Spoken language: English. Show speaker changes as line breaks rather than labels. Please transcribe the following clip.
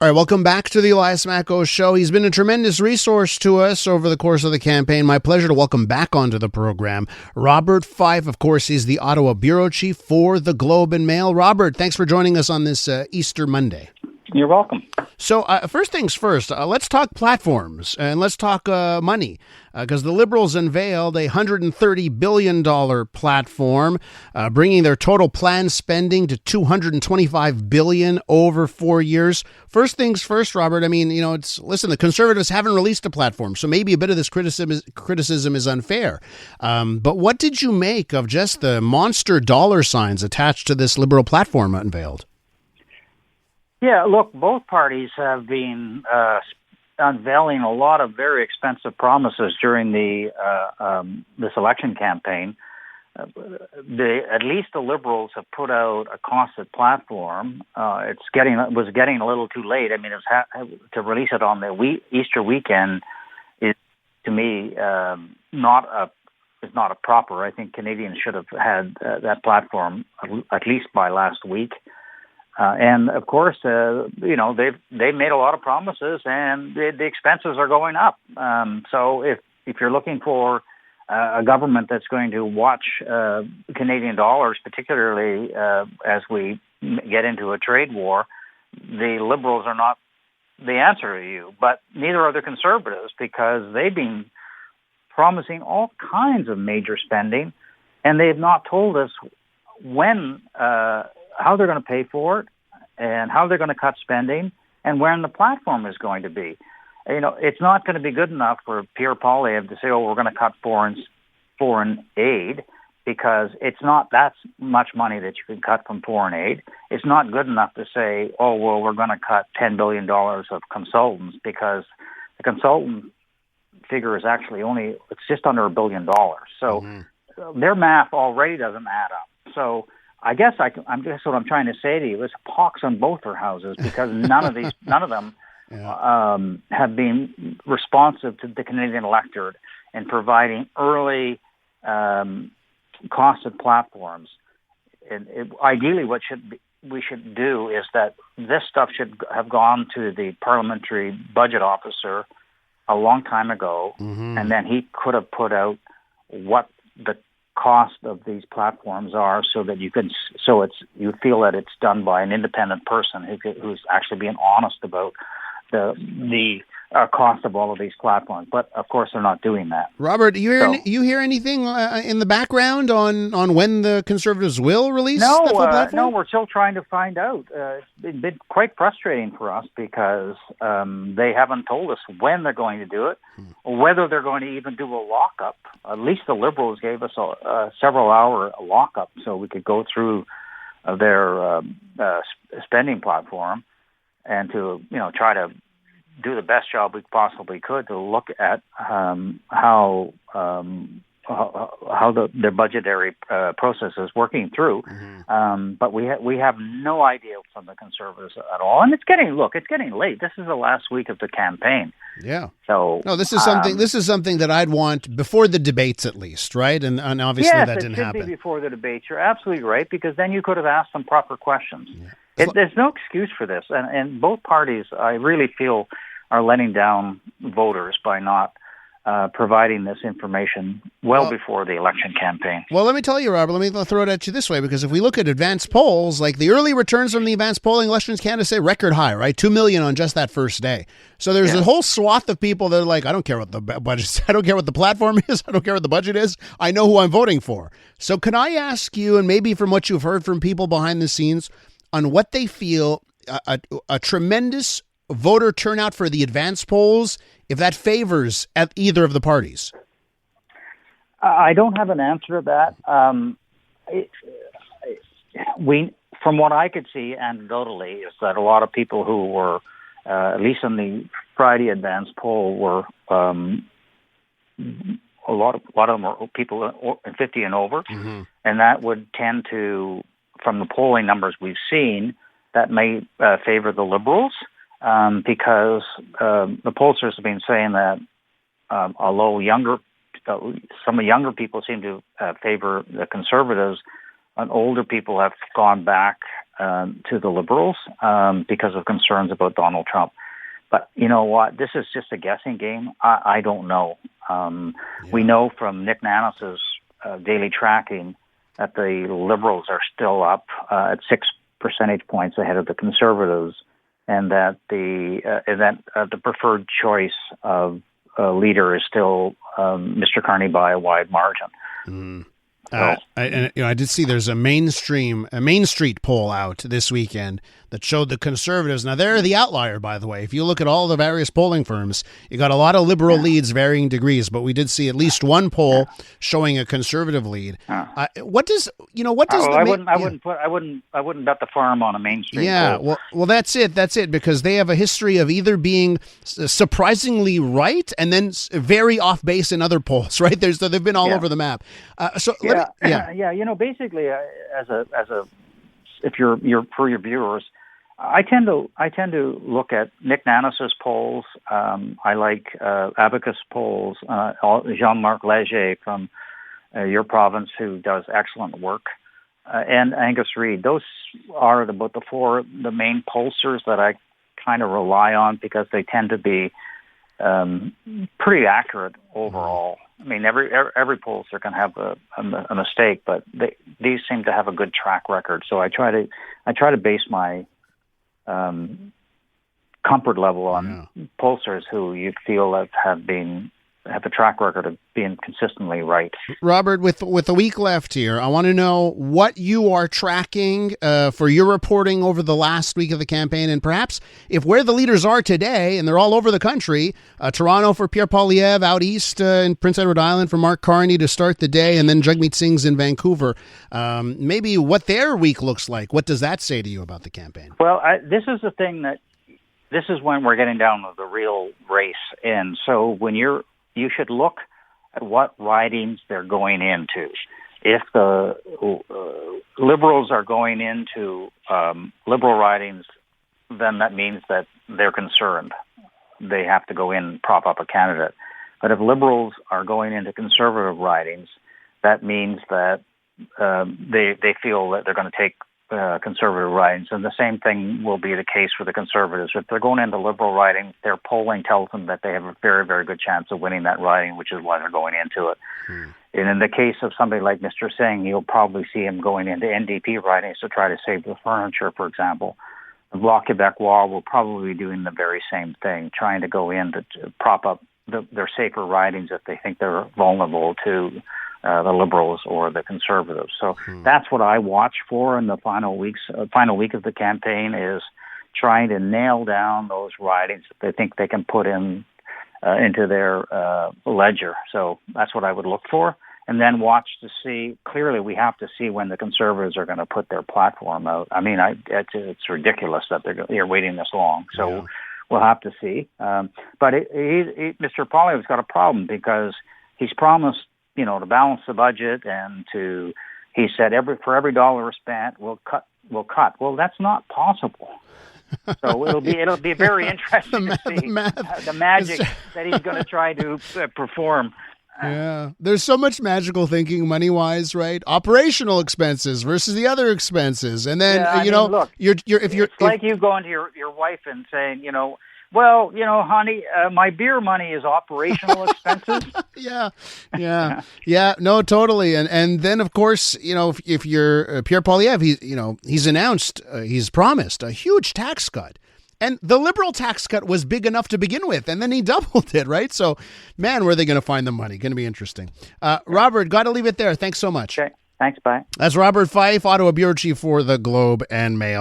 All right, welcome back to the Elias Macko Show. He's been a tremendous resource to us over the course of the campaign. My pleasure to welcome back onto the program Robert Fife. Of course, he's the Ottawa bureau chief for the Globe and Mail. Robert, thanks for joining us on this Easter Monday.
You're welcome.
So first things first, let's talk platforms and let's talk money because the Liberals unveiled a $130 billion platform, bringing their total planned spending to $225 billion over 4 years. First things first, Robert, I mean, listen, the Conservatives haven't released a platform, so maybe a bit of this criticism is unfair. But what did you make of just the monster dollar signs attached to this Liberal platform unveiled?
Yeah, look, both parties have been unveiling a lot of very expensive promises during this election campaign. At least the Liberals have put out a costed platform. It was getting a little too late. I mean, to release it on the Easter weekend is, to me, not a proper. I think Canadians should have had that platform at least by last week. And of course, they've made a lot of promises, and the expenses are going up. So if you're looking for a government that's going to watch Canadian dollars, particularly as we get into a trade war, the Liberals are not the answer to you. But neither are the Conservatives, because they've been promising all kinds of major spending, and they've not told us when. How they're going to pay for it, and how they're going to cut spending, and when the platform is going to be. It's not going to be good enough for Pierre Poilievre to say, "Oh, we're going to cut foreign aid," because it's not that much money that you can cut from foreign aid. It's not good enough to say, "Oh, well, we're going to cut $10 billion of consultants," because the consultant figure is actually it's just under $1 billion. So their math already doesn't add up. So I guess I'm just what I'm trying to say to you is pox on both their houses, because none of them have been responsive to the Canadian electorate in providing early costed platforms. And ideally, what we should do is that this stuff should have gone to the parliamentary budget officer a long time ago, and then he could have put out what the cost of these platforms are, so that you feel that it's done by an independent person who's actually being honest about the cost of all of these platforms. But of course, they're not doing that.
Robert, you hear anything in the background on when the Conservatives will release the full platform?
No, we're still trying to find out. It's been quite frustrating for us, because they haven't told us when they're going to do it, or whether they're going to even do a lockup. At least the Liberals gave us a several-hour lockup so we could go through their spending platform and to try to do the best job we possibly could to look at how their budgetary process is working through. But we have no idea from the Conservatives at all, and it's getting late. This is the last week of the campaign.
Yeah.
So
no, this is something that I'd want before the debates, at least, right? And obviously that didn't happen.
Yes, it should be before the debates. You're absolutely right, because then you could have asked them proper questions. Yeah. There's no excuse for this, and both parties, I really feel, are letting down voters by not providing this information before the election campaign.
Well, let me tell you, Robert, let me throw it at you this way, because if we look at advanced polls, like the early returns from the advanced polling, Elections Canada say record high, right? 2 million on just that first day. So there's a whole swath of people that are like, I don't care what the budget is. I don't care what the platform is. I don't care what the budget is. I know who I'm voting for. So can I ask you, and maybe from what you've heard from people behind the scenes, on what they feel a tremendous voter turnout for the advanced polls, if that favors at either of the parties?
I don't have an answer to that. From what I could see anecdotally, is that a lot of people who were, at least in the Friday advanced poll, were a lot of them were people 50 and over, and that would tend to, from the polling numbers we've seen, that may favor the Liberals. Because the pollsters have been saying that although some younger people seem to favor the Conservatives, and older people have gone back to the Liberals because of concerns about Donald Trump. But you know what? This is just a guessing game. I don't know. We know from Nick Nanos's daily tracking that the Liberals are still up at 6 percentage points ahead of the Conservatives, and that the preferred choice of leader is still Mr. Carney by a wide margin.
Mm. I did see there's a Main Street poll out this weekend that showed the Conservatives. Now, they're the outlier, by the way. If you look at all the various polling firms, you got a lot of Liberal leads, varying degrees, but we did see at least one poll showing a Conservative lead. What does
I wouldn't bet the farm on a mainstream poll.
Well, that's it, because they have a history of either being surprisingly right and then very off base in other polls, right? They've been all over the map.
Basically, if you're for your viewers, I tend to look at Nick Nanos's polls. I like Abacus polls. Jean-Marc Léger from your province, who does excellent work, and Angus Reid. Those are about the main pollsters that I kind of rely on, because they tend to be pretty accurate overall. I mean, every pollster can have a mistake, but these seem to have a good track record. So I try to base my comfort level on pollsters who you feel have a track record of being consistently right.
Robert, with a week left here, I want to know what you are tracking for your reporting over the last week of the campaign, and perhaps if where the leaders are today, and they're all over the country, Toronto for Pierre Poilievre, out east in Prince Edward Island for Mark Carney to start the day, and then Jagmeet Singh's in Vancouver. Maybe what their week looks like. What does that say to you about the campaign?
Well, this is the thing this is when we're getting down to the real race. And so when you should look at what ridings they're going into. If the Liberals are going into Liberal ridings, then that means that they're concerned. They have to go in and prop up a candidate. But if Liberals are going into Conservative ridings, that means that they feel that they're going to take Conservative ridings, and the same thing will be the case for the Conservatives. If they're going into Liberal riding, their polling tells them that they have a very, very good chance of winning that riding, which is why they're going into it. And in the case of somebody like Mr. Singh, you'll probably see him going into NDP ridings to try to save the furniture, for example. The Bloc Québécois will probably be doing the very same thing, trying to go in to prop up their safer ridings if they think they're vulnerable to the Liberals or the Conservatives. So that's what I watch for in the final week of the campaign, is trying to nail down those ridings that they think they can put in into their ledger. So that's what I would look for, and then watch to see. Clearly, we have to see when the Conservatives are going to put their platform out. I mean, it's ridiculous that they're waiting this long. So we'll have to see. But Mr. Poilievre's got a problem, because he's promised, to balance the budget, and he said for every dollar spent, we'll cut. Well, that's not possible. So it'll be very interesting to see the magic that he's going to try to perform.
Yeah, there's so much magical thinking money-wise, right? Operational expenses versus the other expenses, and then
look, it's like you going to your wife and saying, well, honey, my beer money is operational expenses.
Yeah. No, totally. And then, of course, if you're Pierre Poilievre, he's announced, he's promised a huge tax cut. And the Liberal tax cut was big enough to begin with, and then he doubled it, right? So, man, where are they going to find the money? Going to be interesting. Robert, got to leave it there. Thanks so much.
Okay. Thanks. Bye.
That's Robert Fife, Ottawa Bureau Chief for the Globe and Mail.